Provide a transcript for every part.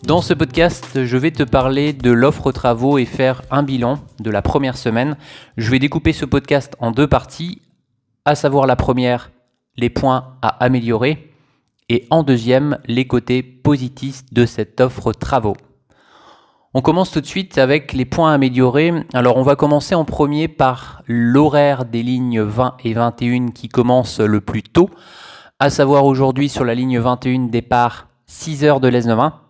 Dans ce podcast, je vais te parler de l'offre travaux et faire un bilan de la première semaine. Je vais découper ce podcast en deux parties, à savoir la première, les points à améliorer, et en deuxième, les côtés positifs de cette offre travaux. On commence tout de suite avec les points à améliorer. Alors on va commencer en premier par l'horaire des lignes 20 et 21 qui commence le plus tôt, à savoir aujourd'hui sur la ligne 21 départ 6h de l'Esnevin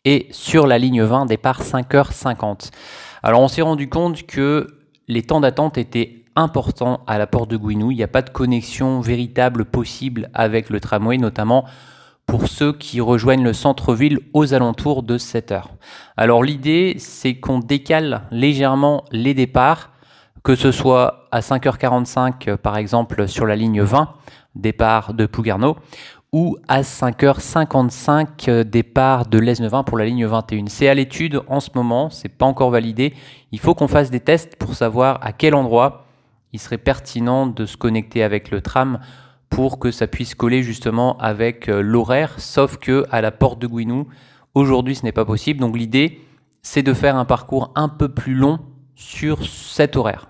et sur la ligne 20 départ 5h50. Alors on s'est rendu compte que les temps d'attente étaient importants à la porte de Gouinou. Il n'y a pas de connexion véritable possible avec le tramway, notamment pour ceux qui rejoignent le centre-ville aux alentours de 7h. Alors l'idée, c'est qu'on décale légèrement les départs, que ce soit à 5h45 par exemple sur la ligne 20, départ de Plouguerneau, ou à 5h55 départ de l'Esnevin pour la ligne 21. C'est à l'étude en ce moment, c'est pas encore validé. Il faut qu'on fasse des tests pour savoir à quel endroit il serait pertinent de se connecter avec le tram pour que ça puisse coller justement avec l'horaire, sauf que à la porte de Gouinou, aujourd'hui ce n'est pas possible. Donc l'idée, c'est de faire un parcours un peu plus long sur cet horaire.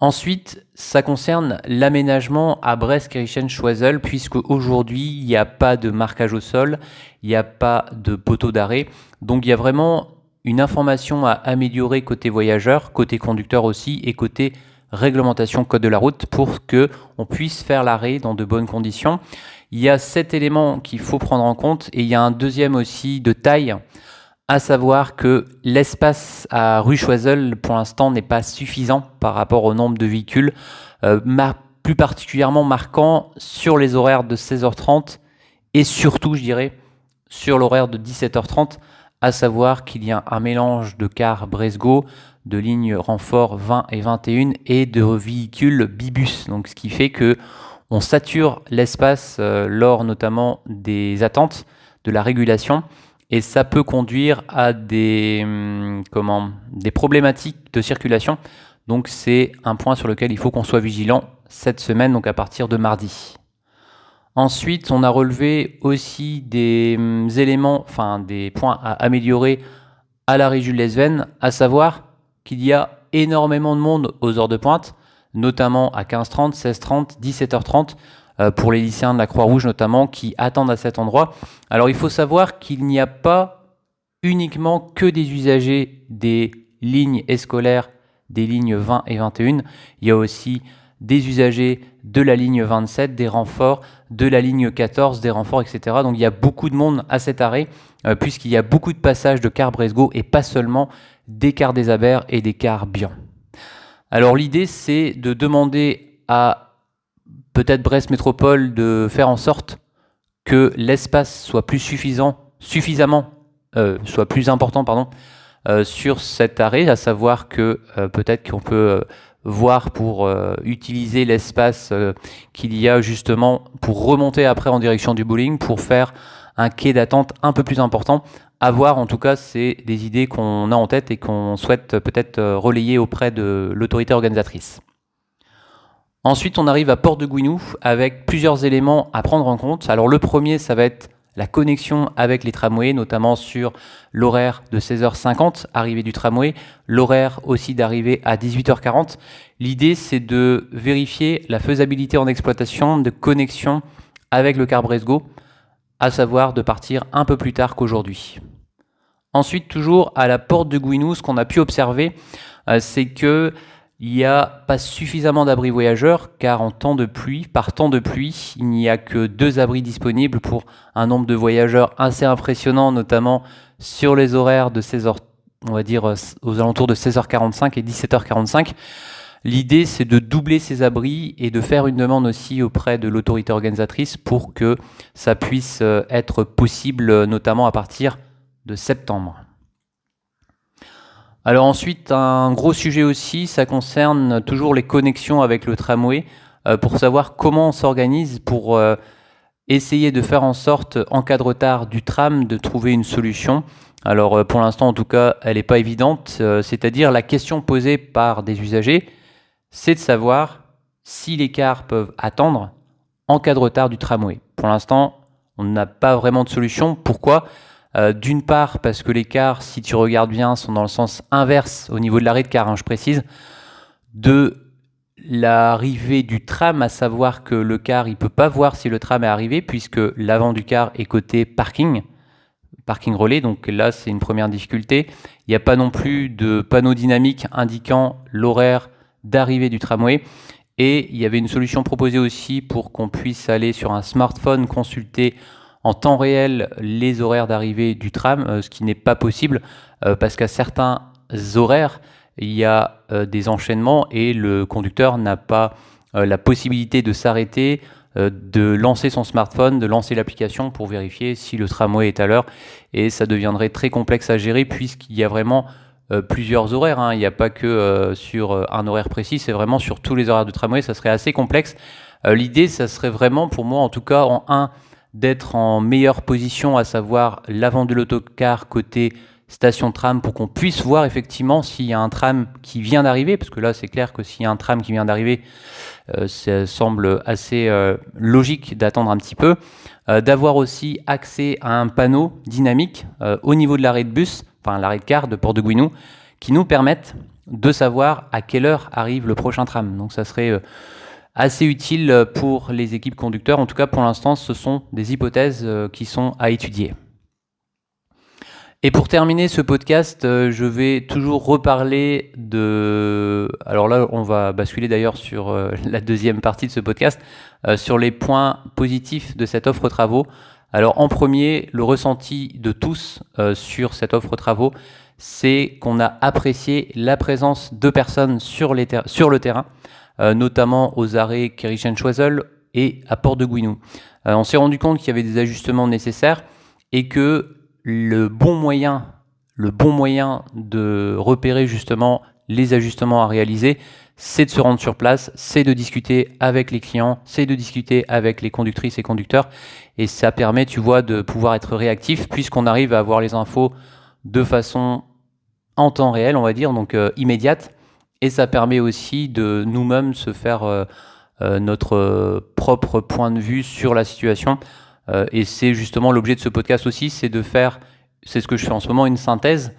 Ensuite, ça concerne l'aménagement à Brest-Kérichen-Choiseul, puisque aujourd'hui, il n'y a pas de marquage au sol, il n'y a pas de poteau d'arrêt. Donc il y a vraiment une information à améliorer côté voyageurs, côté conducteur aussi, et côté réglementation code de la route pour que on puisse faire l'arrêt dans de bonnes conditions. Il y a 7 éléments qu'il faut prendre en compte et il y a un deuxième aussi de taille, à savoir que l'espace à rue Choiseul pour l'instant n'est pas suffisant par rapport au nombre de véhicules, plus particulièrement marquant sur les horaires de 16h30 et surtout je dirais sur l'horaire de 17h30, à savoir qu'il y a un mélange de cars Bresgo, de lignes renfort 20 et 21 et de véhicules bibus. Donc ce qui fait que on sature l'espace lors notamment des attentes, de la régulation, et ça peut conduire à des problématiques de circulation. Donc c'est un point sur lequel il faut qu'on soit vigilant cette semaine, donc à partir de mardi. Ensuite, on a relevé aussi des éléments, des points à améliorer à la régie de Lesven, à savoir qu'il y a énormément de monde aux heures de pointe, notamment à 15h30, 16h30, 17h30, pour les lycéens de la Croix-Rouge notamment, qui attendent à cet endroit. Alors il faut savoir qu'il n'y a pas uniquement que des usagers des lignes scolaires, des lignes 20 et 21, il y a aussi des usagers de la ligne 27, des renforts, de la ligne 14, des renforts, etc. Donc il y a beaucoup de monde à cet arrêt, puisqu'il y a beaucoup de passages de cars Bresgo et pas seulement des cars des Abers et des cars Bian. Alors l'idée, c'est de demander à peut-être Brest Métropole de faire en sorte que l'espace soit plus soit plus important, sur cet arrêt, à savoir que peut-être qu'on peut voir pour utiliser l'espace qu'il y a justement pour remonter après en direction du bowling, pour faire un quai d'attente un peu plus important. À voir, en tout cas, c'est des idées qu'on a en tête et qu'on souhaite peut-être relayer auprès de l'autorité organisatrice. Ensuite, on arrive à Porte de Gouinou avec plusieurs éléments à prendre en compte. Alors le premier, ça va être la connexion avec les tramways, notamment sur l'horaire de 16h50, arrivée du tramway, l'horaire aussi d'arrivée à 18h40. L'idée, c'est de vérifier la faisabilité en exploitation de connexion avec le car Bresgo, à savoir de partir un peu plus tard qu'aujourd'hui. Ensuite, toujours à la porte de Gouinou, ce qu'on a pu observer, c'est que il n'y a pas suffisamment d'abris voyageurs, car par temps de pluie, il n'y a que 2 abris disponibles pour un nombre de voyageurs assez impressionnant, notamment sur les horaires de 16h, on va dire aux alentours de 16h45 et 17h45. L'idée, c'est de doubler ces abris et de faire une demande aussi auprès de l'autorité organisatrice pour que ça puisse être possible, notamment à partir de septembre. Alors ensuite, un gros sujet aussi, ça concerne toujours les connexions avec le tramway, pour savoir comment on s'organise pour essayer de faire en sorte, en cas de retard du tram, de trouver une solution. Alors pour l'instant, en tout cas, elle n'est pas évidente, c'est-à-dire la question posée par des usagers, c'est de savoir si les cars peuvent attendre en cas de retard du tramway. Pour l'instant, on n'a pas vraiment de solution. Pourquoi ? D'une part, parce que les cars, si tu regardes bien, sont dans le sens inverse au niveau de l'arrêt de car, hein, je précise, de l'arrivée du tram, à savoir que le car, il peut pas voir si le tram est arrivé, puisque l'avant du car est côté parking relais, donc là c'est une première difficulté. Il n'y a pas non plus de panneau dynamique indiquant l'horaire d'arrivée du tramway. Et il y avait une solution proposée aussi pour qu'on puisse aller sur un smartphone consulter en temps réel les horaires d'arrivée du tram, ce qui n'est pas possible parce qu'à certains horaires, il y a des enchaînements et le conducteur n'a pas la possibilité de s'arrêter, de lancer son smartphone, de lancer l'application pour vérifier si le tramway est à l'heure. Et ça deviendrait très complexe à gérer puisqu'il y a vraiment plusieurs horaires, hein. Il n'y a pas que sur un horaire précis, c'est vraiment sur tous les horaires de tramway, ça serait assez complexe. L'idée, ça serait vraiment pour moi, en tout cas, d'être en meilleure position, à savoir l'avant de l'autocar côté station tram, pour qu'on puisse voir effectivement s'il y a un tram qui vient d'arriver, parce que là, c'est clair que s'il y a un tram qui vient d'arriver, ça semble assez logique d'attendre un petit peu. D'avoir aussi accès à un panneau dynamique au niveau de l'arrêt de bus, enfin l'arrêt de car de Port-de-Gouinou, qui nous permettent de savoir à quelle heure arrive le prochain tram. Donc ça serait assez utile pour les équipes conducteurs. En tout cas, pour l'instant, ce sont des hypothèses qui sont à étudier. Et pour terminer ce podcast, je vais toujours reparler de... Alors là, on va basculer d'ailleurs sur la deuxième partie de ce podcast, sur les points positifs de cette offre travaux. Alors en premier, le ressenti de tous sur cette offre travaux, c'est qu'on a apprécié la présence de personnes sur le terrain, notamment aux arrêts Kérichen-Choiseul et à Port-de-Gouinou. On s'est rendu compte qu'il y avait des ajustements nécessaires et que le bon moyen de repérer justement les ajustements à réaliser, c'est de se rendre sur place, c'est de discuter avec les clients, c'est de discuter avec les conductrices et conducteurs, et ça permet, tu vois, de pouvoir être réactif puisqu'on arrive à avoir les infos de façon en temps réel, on va dire, donc immédiate, et ça permet aussi de nous-mêmes se faire notre propre point de vue sur la situation. Et c'est justement l'objet de ce podcast aussi, c'est ce que je fais en ce moment, une synthèse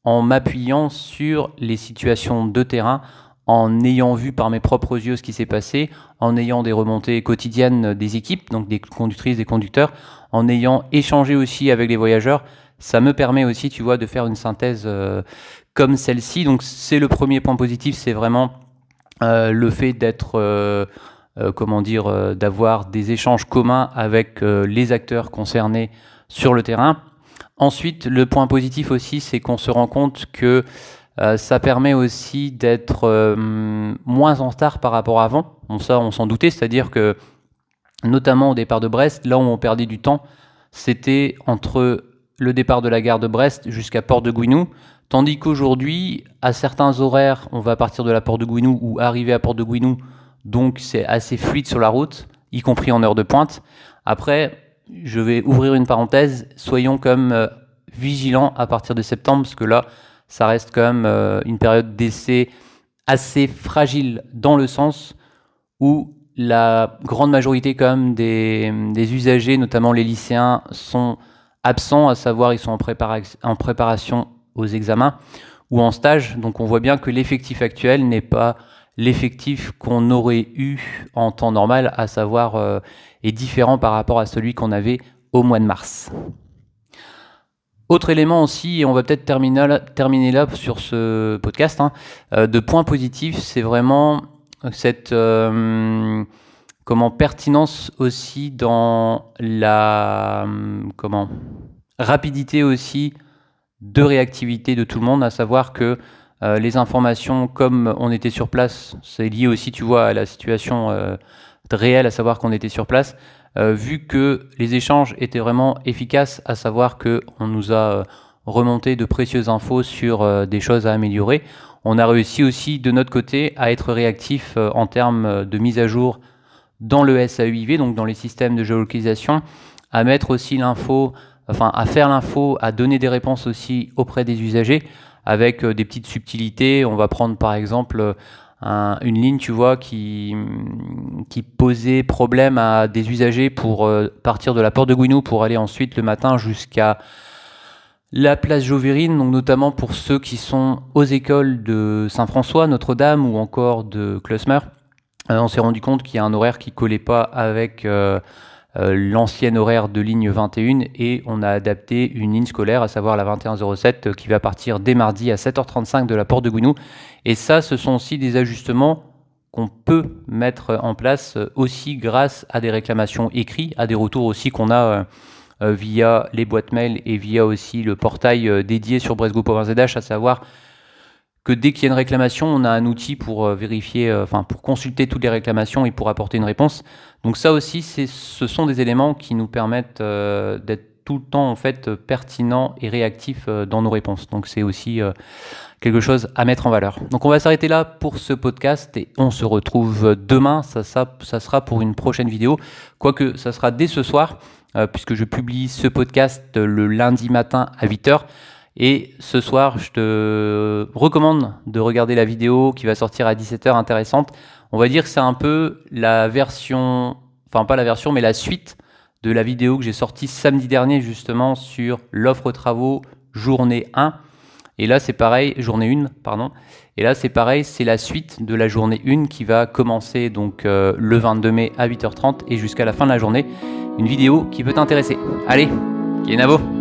en m'appuyant sur les situations de terrain, en ayant vu par mes propres yeux ce qui s'est passé, en ayant des remontées quotidiennes des équipes, donc des conductrices, des conducteurs, en ayant échangé aussi avec les voyageurs. Ça me permet aussi, tu vois, de faire une synthèse comme celle-ci. Donc c'est le premier point positif, c'est vraiment le fait d'être... d'avoir des échanges communs avec les acteurs concernés sur le terrain. Ensuite, le point positif aussi, c'est qu'on se rend compte que ça permet aussi d'être moins en retard par rapport à avant. Bon, ça, on s'en doutait, c'est-à-dire que, notamment au départ de Brest, là où on perdait du temps, c'était entre le départ de la gare de Brest jusqu'à Port-de-Gouinou, tandis qu'aujourd'hui, à certains horaires, on va partir de la Port-de-Gouinou ou arriver à Port-de-Gouinou, donc c'est assez fluide sur la route, y compris en heure de pointe. Après, je vais ouvrir une parenthèse, soyons comme vigilants à partir de septembre, parce que là, ça reste quand même une période d'essai assez fragile, dans le sens où la grande majorité quand même des usagers, notamment les lycéens, sont absents, à savoir ils sont en préparation aux examens ou en stage. Donc on voit bien que l'effectif actuel n'est pas l'effectif qu'on aurait eu en temps normal, à savoir est différent par rapport à celui qu'on avait au mois de mars. Autre élément aussi, et on va peut-être terminer là sur ce podcast, de points positifs, c'est vraiment cette pertinence aussi dans la rapidité aussi de réactivité de tout le monde, à savoir que les informations, comme on était sur place, c'est lié aussi, tu vois, à la situation réelle, à savoir qu'on était sur place, vu que les échanges étaient vraiment efficaces, à savoir qu'on nous a remonté de précieuses infos sur des choses à améliorer. On a réussi aussi de notre côté à être réactif en termes de mise à jour dans le SAEIV, donc dans les systèmes de géolocalisation, à mettre aussi l'info, à faire l'info, à donner des réponses aussi auprès des usagers, avec des petites subtilités. On va prendre par exemple une ligne, tu vois, qui posait problème à des usagers pour partir de la Port-de-Gouinou pour aller ensuite le matin jusqu'à La place Jovérine, donc notamment pour ceux qui sont aux écoles de Saint-François, Notre-Dame ou encore de Closmer, on s'est rendu compte qu'il y a un horaire qui collait pas avec l'ancien horaire de ligne 21 et on a adapté une ligne scolaire, à savoir la 2107, qui va partir dès mardi à 7h35 de la porte de Gouinou. Et ça, ce sont aussi des ajustements qu'on peut mettre en place aussi grâce à des réclamations écrites, à des retours aussi qu'on a via les boîtes mail et via aussi le portail dédié sur bresgo.zh, à savoir que dès qu'il y a une réclamation, on a un outil pour vérifier, pour consulter toutes les réclamations et pour apporter une réponse. Donc ça aussi, ce sont des éléments qui nous permettent d'être tout le temps en fait pertinent et réactif dans nos réponses. Donc c'est aussi quelque chose à mettre en valeur. Donc on va s'arrêter là pour ce podcast et on se retrouve demain. Ça sera pour une prochaine vidéo, quoique ça sera dès ce soir, puisque je publie ce podcast le lundi matin à 8h. Et ce soir, je te recommande de regarder la vidéo qui va sortir à 17h, intéressante. On va dire que c'est un peu la version, enfin pas la version, mais la suite de la vidéo que j'ai sortie samedi dernier justement sur l'offre travaux journée 1. Et là c'est pareil, journée 1, pardon. Et là c'est pareil, c'est la suite de la journée 1 qui va commencer donc le 22 mai à 8h30 et jusqu'à la fin de la journée. Une vidéo qui peut t'intéresser. Allez, Kenavo!